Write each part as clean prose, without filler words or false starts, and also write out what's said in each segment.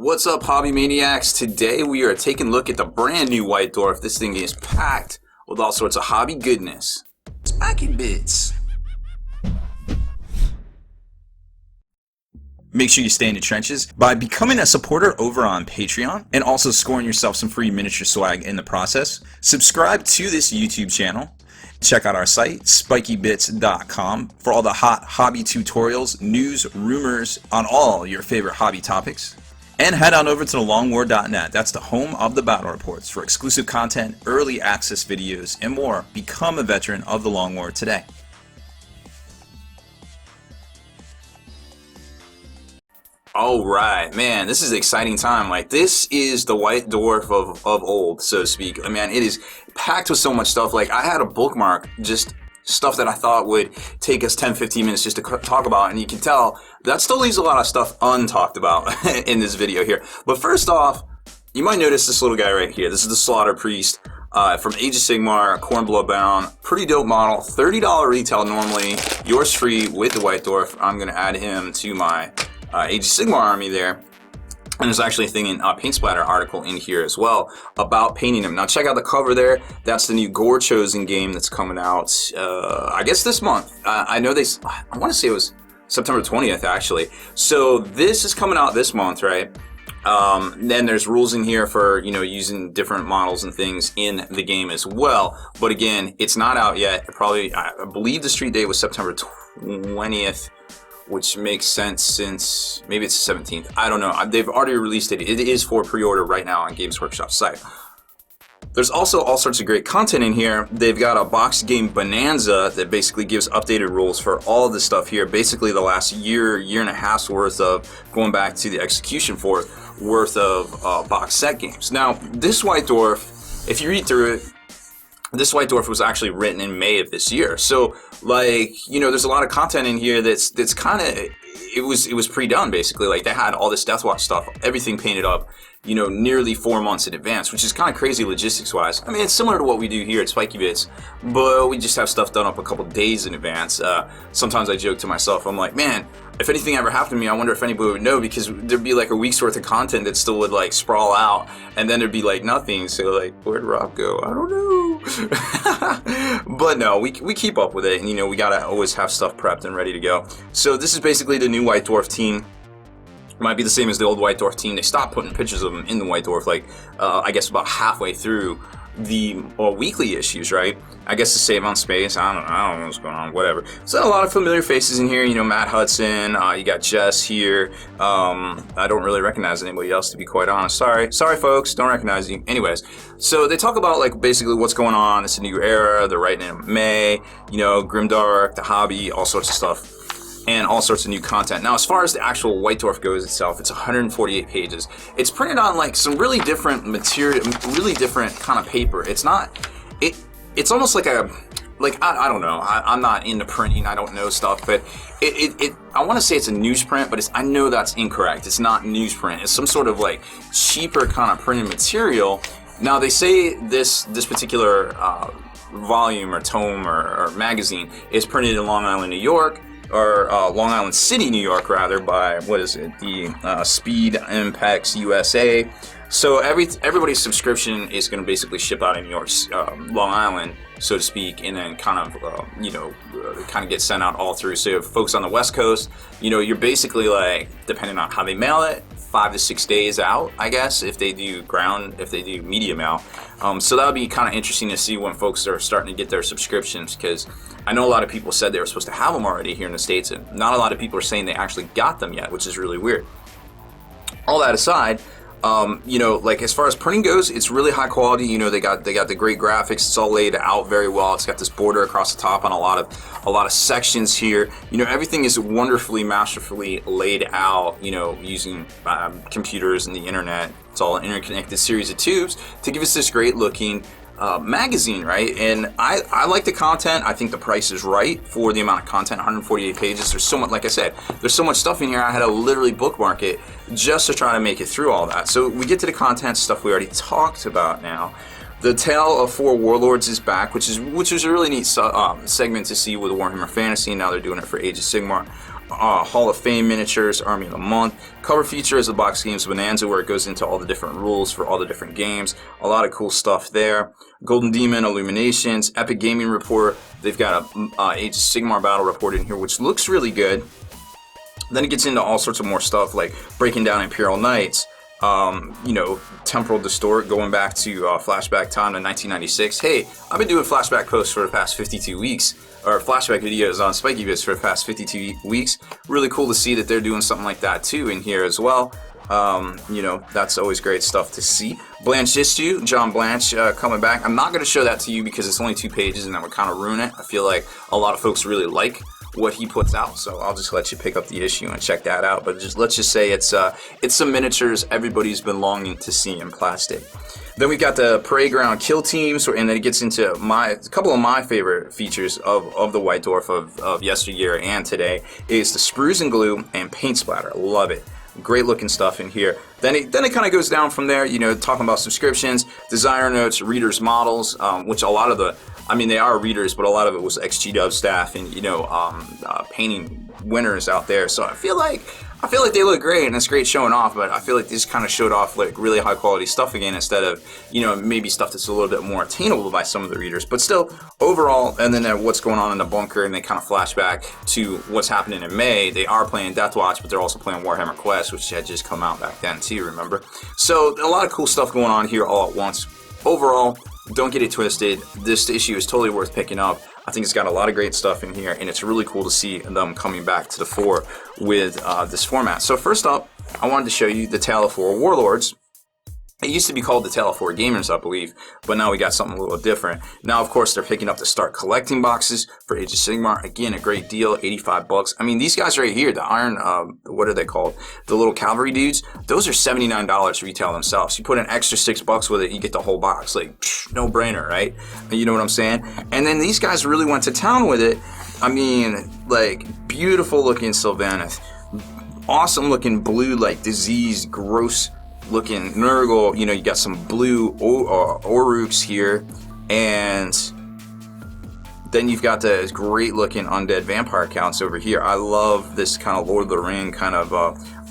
What's up, hobby maniacs? Today we are taking a look at the brand new White Dwarf. This thing is packed with all sorts of hobby goodness. Smacking bits. Make sure you stay in the trenches by becoming a supporter over on Patreon and also scoring yourself some free miniature swag in the process. Subscribe to this YouTube channel. Check out our site, spikybits.com, for all the hot hobby tutorials, news, rumors on all your favorite hobby topics. And head on over to thelongwar.net. That's the home of the battle reports for exclusive content, early access videos, and more. Become a veteran of the Long War today. Alright, man, this is an exciting time. Like, this is the White Dwarf of old, so to speak. I mean, it is packed with so much stuff. Like, I had a bookmark, just stuff that I thought would take us 10-15 minutes just to talk about, and you can tell that still leaves a lot of stuff untalked about in this video here. But first off, you might notice this little guy right here. This is the Slaughter Priest from Age of Sigmar, Cornblood bound. Pretty dope model. $30 retail normally. Yours free with the White Dwarf. I'm going to add him to my Age of Sigmar army there. And there's actually a thing in Paint Splatter article in here as well about painting him. Now check out the cover there. That's the new Gore Chosen game that's coming out, I guess this month. I know I want to say it was September 20th actually. So this is coming out this month, right? Then there's rules in here for, you know, using different models and things in the game as well. But again, it's not out yet. I believe the street date was September 20th. Which makes sense since maybe it's the 17th. I don't know. They've already released it. It is for pre-order right now on Games Workshop's site. There's also all sorts of great content in here. They've got a box game Bonanza that basically gives updated rules for all of this stuff here. Basically the last year and a half's worth of, going back to the Execution Fourth, worth of box set games. Now, this White Dwarf, if you read through it, this White Dwarf was actually written in May of this year. So, like, you know, there's a lot of content in here that's kind of, it was pre-done basically. Like, they had all this Deathwatch stuff, everything painted up, you know, nearly 4 months in advance, which is kind of crazy logistics wise. I mean, it's similar to what we do here at Spiky Bits, but we just have stuff done up a couple days in advance. Sometimes I joke to myself, I'm like, man, if anything ever happened to me, I wonder if anybody would know, because there'd be like a week's worth of content that still would like sprawl out, and then there'd be like nothing. So like, where'd Rob go? I don't know. But no, we keep up with it, and you know, we gotta always have stuff prepped and ready to go. So this is basically the new White Dwarf team. Might be the same as the old White Dwarf team. They stopped putting pictures of them in the White Dwarf, like I guess about halfway through the weekly issues, right? I guess to save on space. I don't know what's going on, whatever. So a lot of familiar faces in here, you know, Matt Hudson, you got Jess here. I don't really recognize anybody else, to be quite honest. Sorry folks, don't recognize you. Anyways, so they talk about like basically what's going on. It's a new era, they're writing in May, you know, Grimdark, the hobby, all sorts of stuff. And all sorts of new content. Now, as far as the actual White Dwarf goes itself, it's 148 pages. It's printed on like some really different material, really different kind of paper. It's not, it's almost like a, I don't know. I'm not into printing. I don't know stuff, but I want to say it's a newsprint, but I know that's incorrect. It's not newsprint. It's some sort of like cheaper kind of printed material. Now, they say this particular volume or tome or magazine is printed in Long Island, New York. Or Long Island City, New York, rather, by, what is it, the Speed Impex USA. So everybody's subscription is going to basically ship out in New York, Long Island, so to speak, and then kind of, you know, kind of get sent out all through. So if folks on the West Coast, you know, you're basically like, depending on how they mail it, 5 to 6 days out, I guess, if they do media mail. So that'll be kind of interesting to see when folks are starting to get their subscriptions, because I know a lot of people said they were supposed to have them already here in the States, and not a lot of people are saying they actually got them yet, which is really weird. All that aside, you know, like as far as printing goes, it's really high quality. You know, they got the great graphics. It's all laid out very well. It's got this border across the top on a lot of sections here. You know, everything is wonderfully, masterfully laid out. You know, using computers and the internet. It's all an interconnected series of tubes to give us this great looking magazine, right? And I like the content. I think the price is right for the amount of content. 148 pages. There's so much, like I said, there's so much stuff in here. I had to literally bookmark it just to try to make it through all that. So we get to the content stuff we already talked about now. The Tale of Four Warlords is back, which is a really neat segment to see with Warhammer Fantasy. Now they're doing it for Age of Sigmar. Hall of Fame miniatures, Army of the Month. Cover feature is the box games Bonanza, where it goes into all the different rules for all the different games. A lot of cool stuff there. Golden Demon Illuminations, Epic Gaming Report. They've got a Age of Sigmar battle report in here, which looks really good. Then it gets into all sorts of more stuff, like breaking down Imperial Knights. Temporal Distort, going back to flashback time to 1996. Hey, I've been doing flashback posts for the past 52 weeks, or flashback videos on Spiky Vids for the past 52 weeks. Really cool to see that they're doing something like that too in here as well. That's always great stuff to see. Blanche Issue, John Blanche coming back. I'm not going to show that to you because it's only 2 pages and that would kind of ruin it. I feel like a lot of folks really like what he puts out, so I'll just let you pick up the issue and check that out. But let's just say it's some miniatures everybody's been longing to see in plastic. Then we've got the Parade Ground Kill Teams, and then it gets into a couple of my favorite features of the White Dwarf of yesteryear and today is the sprues and glue and paint splatter. Love it. Great looking stuff in here. Then it kind of goes down from there, talking about subscriptions, designer notes, readers models, which a lot of they are readers, but a lot of it was XGW staff and painting winners out there. So I feel like they look great, and it's great showing off. But I feel like this kind of showed off like really high quality stuff again, instead of maybe stuff that's a little bit more attainable by some of the readers. But still, overall, and then what's going on in the bunker, and they kind of flash back to what's happening in May. They are playing Death Watch, but they're also playing Warhammer Quest, which had just come out back then too. Remember? So a lot of cool stuff going on here all at once. Overall, don't get it twisted. This issue is totally worth picking up. I think it's got a lot of great stuff in here, and it's really cool to see them coming back to the fore with this format. So first up, I wanted to show you the Tale of 4 Warlords. It used to be called the Tale of 4 Gamers, I believe, but now we got something a little different. Now, of course, they're picking up the Start Collecting boxes for Age of Sigmar. Again, a great deal, $85. I mean, these guys right here, the Iron, what are they called? The little cavalry dudes, those are $79 retail themselves. You put an extra $6 with it, you get the whole box. Like, no brainer, right? You know what I'm saying? And then these guys really went to town with it. I mean, like, beautiful looking Sylvaneth. Awesome looking blue, like, diseased, gross looking Nurgle. You got some blue Oruks here, and then you've got the great looking undead vampire counts over here. I love this kind of Lord of the Ring kind of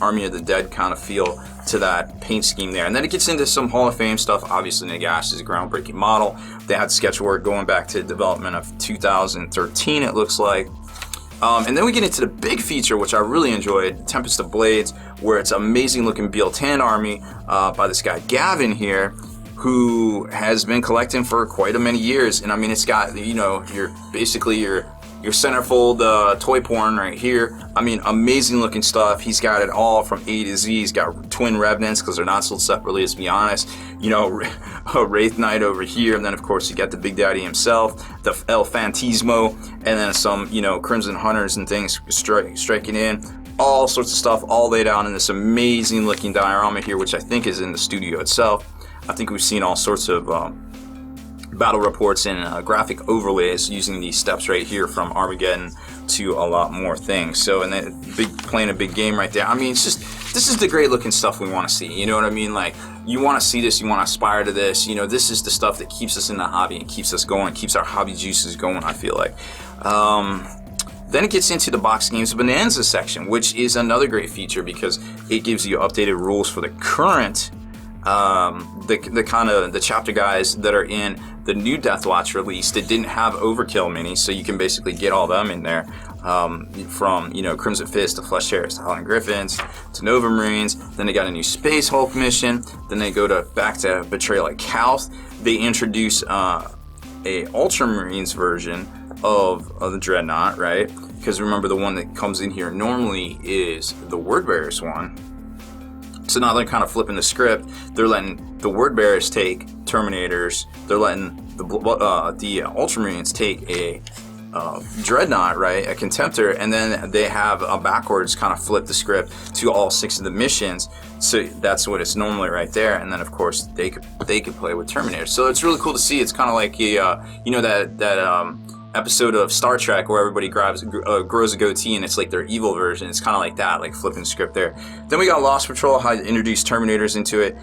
Army of the Dead kind of feel to that paint scheme there. And then it gets into some Hall of Fame stuff. Obviously, Nagash is a groundbreaking model. They had sketch work going back to development of 2013, it looks like. And then we get into the big feature, which I really enjoyed, Tempest of Blades, where it's amazing looking Bealtan army by this guy Gavin here, who has been collecting for quite a many years. And I mean, it's got, your centerfold toy porn right here. I mean, amazing looking stuff. He's got it all from A to Z. He's got twin Revenants, because they're not sold separately, let's be honest. A Wraith Knight over here. And then, of course, you got the Big Daddy himself, the El Fantismo, and then some, Crimson Hunters and things striking in. All sorts of stuff all laid out in this amazing looking diorama here, which I think is in the studio itself. I think we've seen all sorts of battle reports and graphic overlays using these steps right here from Armageddon to a lot more things. So, and then playing a big game right there. I mean, this is the great looking stuff we want to see. You know what I mean? Like, you want to see this, you want to aspire to this. This is the stuff that keeps us in the hobby and keeps us going, keeps our hobby juices going, I feel like. Then it gets into the box games Bonanza section, which is another great feature because it gives you updated rules for the current the chapter guys that are in the new Death Watch release that didn't have Overkill minis, so you can basically get all them in there, from Crimson Fist to Flesh Tearers to Howling Griffins to Nova Marines. Then they got a new Space Hulk mission. Then they go back to Betrayal at Calth. They introduce a Ultramarines version of the Dreadnought, right? Because remember, the one that comes in here normally is the Wordbearers one. So now they're kind of flipping the script. They're letting the Wordbearers take Terminators. They're letting the Ultramarines take a Dreadnought, right? A Contemptor, and then they have a backwards kind of flip the script to all 6 of the missions. So that's what it's normally right there. And then of course they could play with Terminators. So it's really cool to see. It's kind of like that episode of Star Trek where everybody grows a goatee and it's like their evil version. It's kind of like that, like flipping the script there. Then we got Lost Patrol, how to introduce Terminators into it.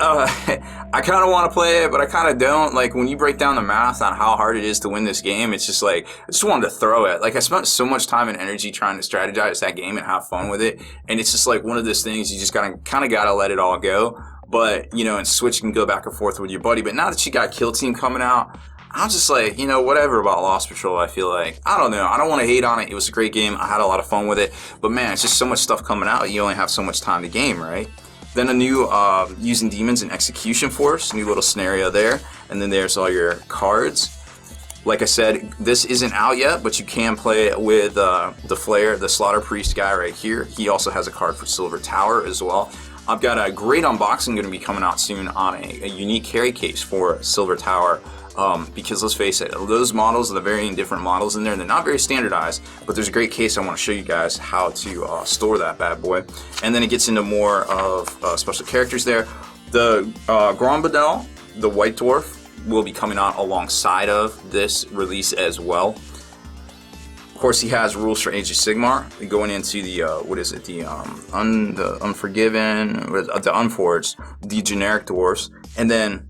I kind of want to play it, but I kind of don't. Like, when you break down the math on how hard it is to win this game, it's just like, I just wanted to throw it. Like, I spent so much time and energy trying to strategize that game and have fun with it, and it's just like one of those things you just kind of gotta let it all go. But, you know, and switch and go back and forth with your buddy. But now that you got Kill Team coming out, I'm just like, you know, whatever about Lost Patrol, I feel like. I don't know. I don't want to hate on it. It was a great game. I had a lot of fun with it. But, man, it's just so much stuff coming out. You only have so much time to game, right? Then a new Using Demons and Execution Force, new little scenario there. And then there's all your cards. Like I said, this isn't out yet, but you can play it with the Flair, the Slaughter Priest guy right here. He also has a card for Silver Tower as well. I've got a great unboxing going to be coming out soon on a unique carry case for Silver Tower. Because let's face it, those models are the varying different models in there. They're not very standardized, but there's a great case I want to show you guys how to store that bad boy. And then it gets into more of special characters there. The Grombadel, the White Dwarf, will be coming out alongside of this release as well. Of course, he has rules for Age of Sigmar. Going into the what is it? The Unforgiven, the Unforged, the generic dwarfs, and then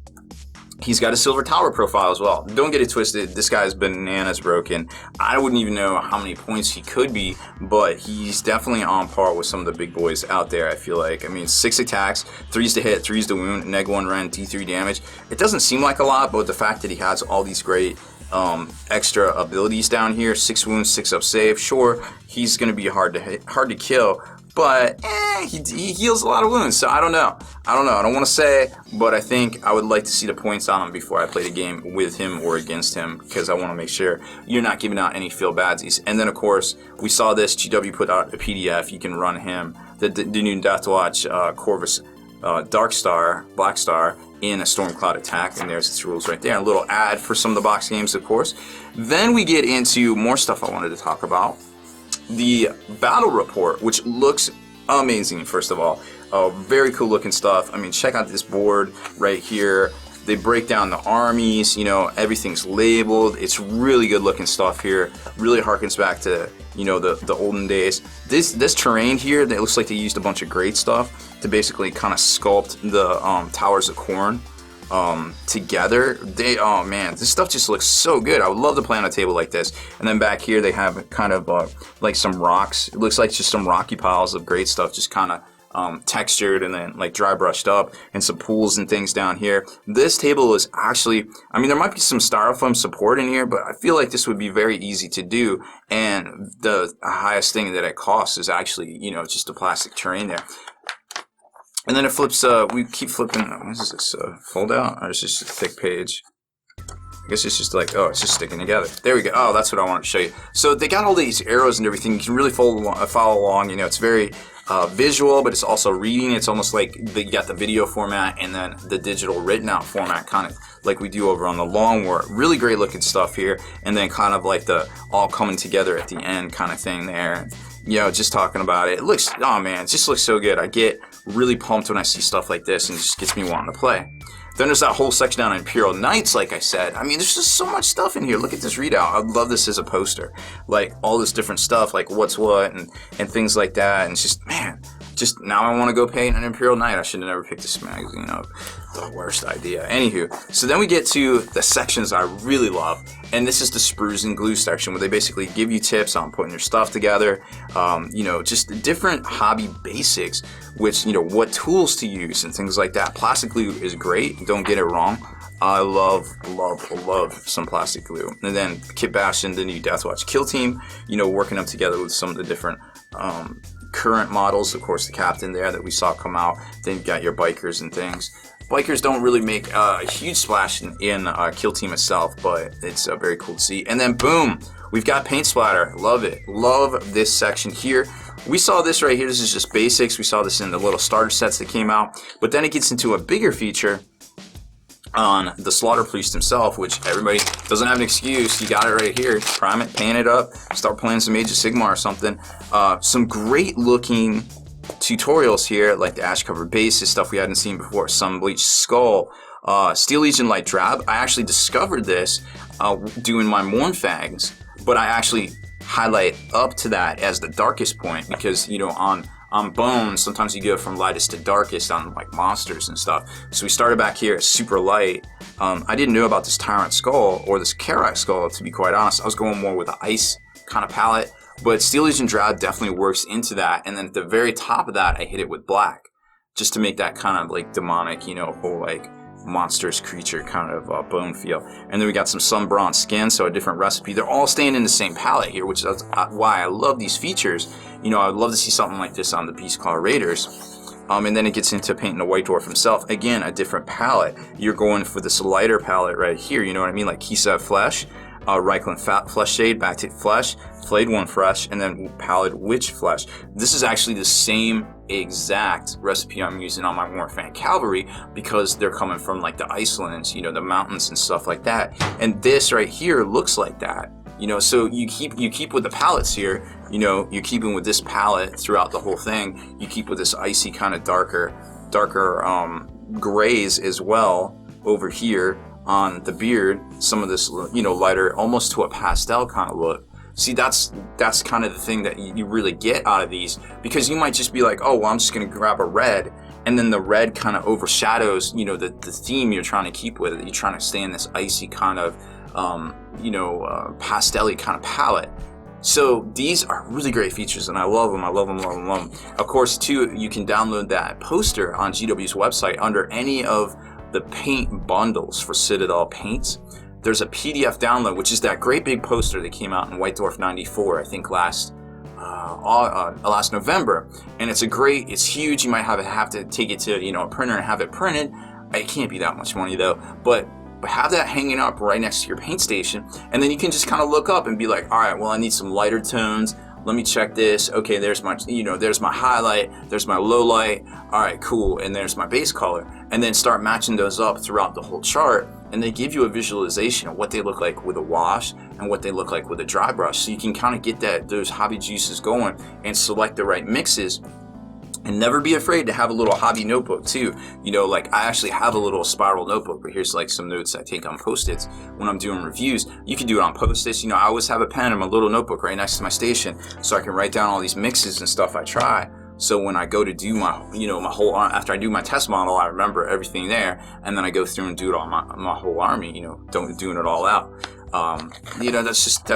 he's got a Silver Tower profile as well. Don't get it twisted. This guy's bananas broken. I wouldn't even know how many points he could be, but he's definitely on par with some of the big boys out there, I feel like. I mean, 6 attacks, 3s to hit, 3s to wound, neg 1 rend, D3 damage. It doesn't seem like a lot, but the fact that he has all these great extra abilities down here, 6 wounds, 6 up save. Sure, he's going to be hard to hit, hard to kill, but he heals a lot of wounds, so I don't know. I don't want to say, but I think I would like to see the points on him before I play the game with him or against him, because I want to make sure you're not giving out any feel badsies. And then, of course, we saw this. GW put out a PDF. You can run him, the new Deathwatch Corvus Dark Star, Black Star, in a Stormcloud attack, and there's its rules right there. A little ad for some of the box games, of course. Then we get into more stuff I wanted to talk about. The battle report, which looks amazing, first of all. Very cool looking stuff. I mean, check out this board right here. They break down the armies, you know, everything's labeled. It's really good looking stuff here. Really harkens back to, you know, the olden days. This terrain here, it looks like they used a bunch of great stuff to basically kind of sculpt the Towers of Khorne together. Oh man, this stuff just looks so good. I would love to play on a table like this. And then back here they have kind of like some rocks. It looks like just some rocky piles of great stuff, just kind of textured and then like dry brushed up, and some pools and things down here. This table is actually, I mean, there might be some styrofoam support in here, but I feel like this would be very easy to do, and the highest thing that it costs is actually, you know, just the plastic terrain there. And then it flips, we keep flipping, what is this, fold out? Or is this just a thick page? I guess it's just like, oh, it's just sticking together. There we go. Oh, that's what I wanted to show you. So they got all these arrows and everything. You can really follow along. You know, it's very visual, but it's also reading. It's almost like you got the video format and then the digital written out format, kind of like we do over on the Long War. Really great looking stuff here. And then kind of like the all coming together at the end kind of thing there. You know, just talking about it. It looks, oh man, it just looks so good. I get really pumped when I see stuff like this, and it just gets me wanting to play. Then there's that whole section down on Imperial Knights, like I said. I mean, there's just so much stuff in here. Look at this readout. I'd love this as a poster. Like, all this different stuff, like what's what, and things like that. And it's just, man, just now I want to go paint an Imperial Knight. I should have never picked this magazine up. The worst idea. Anywho, so then we get to the sections I really love. And this is the sprues and glue section, where they basically give you tips on putting your stuff together. You know, just different hobby basics, which, you know, what tools to use and things like that. Plastic glue is great. Don't get it wrong. I love some plastic glue. And then Kit Bastion, the new Deathwatch Kill Team, you know, working them together with some of the different current models. Of course, the Captain there that we saw come out. Then you got your bikers and things. Bikers don't really make a huge splash in Kill Team itself, but it's very cool to see. And then boom, we've got paint splatter. Love it. Love this section here. We saw this right here. This is just basics. We saw this in the little starter sets that came out. But then it gets into a bigger feature on the Slaughter Priest himself, which everybody doesn't have an excuse. You got it right here. Prime it, paint it up, start playing some Age of Sigmar or something. Some great looking tutorials here, like the ash covered bases, stuff we hadn't seen before, Sun Bleached Skull, Steel Legion Light Drab. I actually discovered this doing my Mournfangs, but I actually highlight up to that as the darkest point, because, you know, on On bone, sometimes you go from lightest to darkest on like monsters and stuff. So we started back here at super light. I didn't know about this Tyrant Skull or this Karak Skull, to be quite honest. I was going more with the ice kind of palette, but Steel Legion Drab definitely works into that. And then at the very top of that, I hit it with black, just to make that kind of like demonic, you know, whole like monstrous creature kind of bone feel. And then we got some sun bronze skin, so a different recipe. They're all staying in the same palette here, which is why I love these features. You know, I'd love to see something like this on the Beastclaw Raiders. And then it gets into painting the White Dwarf himself. Again, a different palette. You're going for this lighter palette right here, you know what I mean? Like Kisa Flesh, Reichland Flesh Shade, Backtick Flesh, Flayed One Fresh, and then Pallid Witch Flesh. This is actually the same exact recipe I'm using on my Warfang Cavalry, because they're coming from like the Icelands, you know, the mountains and stuff like that. And this right here looks like that. You know, so you keep with the palettes here, you know, you're keeping with this palette throughout the whole thing. You keep with this icy kind of darker grays as well over here on the beard. Some of this, you know, lighter, almost to a pastel kind of look. See, that's kind of the thing that you really get out of these, because you might just be like, oh, well, I'm just going to grab a red, and then the red kind of overshadows, you know, the theme you're trying to keep with it. You're trying to stay in this icy kind of pastel-y kind of palette. So these are really great features, and I love them. I love them, love them, love them. Of course, too, you can download that poster on GW's website under any of the paint bundles for Citadel paints. There's a PDF download, which is that great big poster that came out in White Dwarf 94, I think last November. And it's huge. You might have to take it to, you know, a printer and have it printed. It can't be that much money though, but have that hanging up right next to your paint station, and then you can just kind of look up and be like, all right, well, I need some lighter tones. Let me check this. Okay, there's my, you know, there's my highlight, there's my low light. All right, cool, and there's my base color, and then start matching those up throughout the whole chart, and they give you a visualization of what they look like with a wash and what they look like with a dry brush, so you can kind of get those hobby juices going and select the right mixes. And never be afraid to have a little hobby notebook too. You know, like I actually have a little spiral notebook, but here's like some notes I take on Post-its when I'm doing reviews. You can do it on Post-its. You know, I always have a pen in my little notebook right next to my station, so I can write down all these mixes and stuff I try. So when I go to do my, you know, my whole, after I do my test model, I remember everything there, and then I go through and do it on my whole army, you know, doing it all out. You know, that's just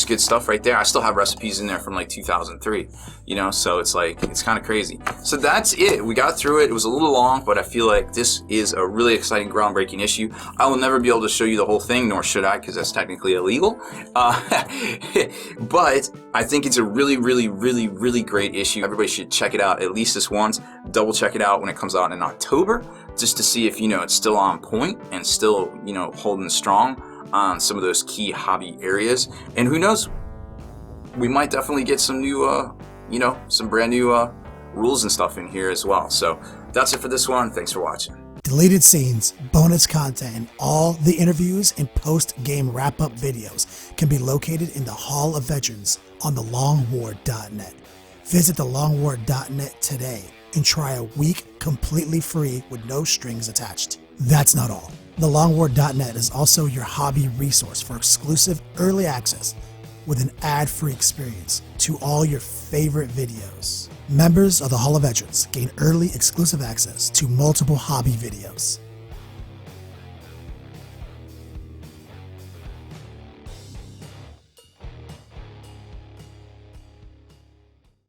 good stuff right there. I still have recipes in there from like 2003, you know, so it's like, it's kind of crazy. So that's it. We got through it. It was a little long, but I feel like this is a really exciting, groundbreaking issue. I will never be able to show you the whole thing, nor should I, because that's technically illegal. But I think it's a really, really, really, really great issue. Everybody should check it out at least this once. Double check it out when it comes out in October, just to see if, you know, it's still on point and still, you know, holding strong on some of those key hobby areas. And who knows, we might definitely get some new, you know, some brand new rules and stuff in here as well. So that's it for this one. Thanks for watching. Deleted scenes, bonus content, and all the interviews and post-game wrap-up videos can be located in the Hall of Veterans on thelongwar.net. Visit thelongwar.net today and try a week completely free with no strings attached. That's not all. TheLongWar.net is also your hobby resource for exclusive early access with an ad-free experience to all your favorite videos. Members of the Hall of Veterans gain early exclusive access to multiple hobby videos.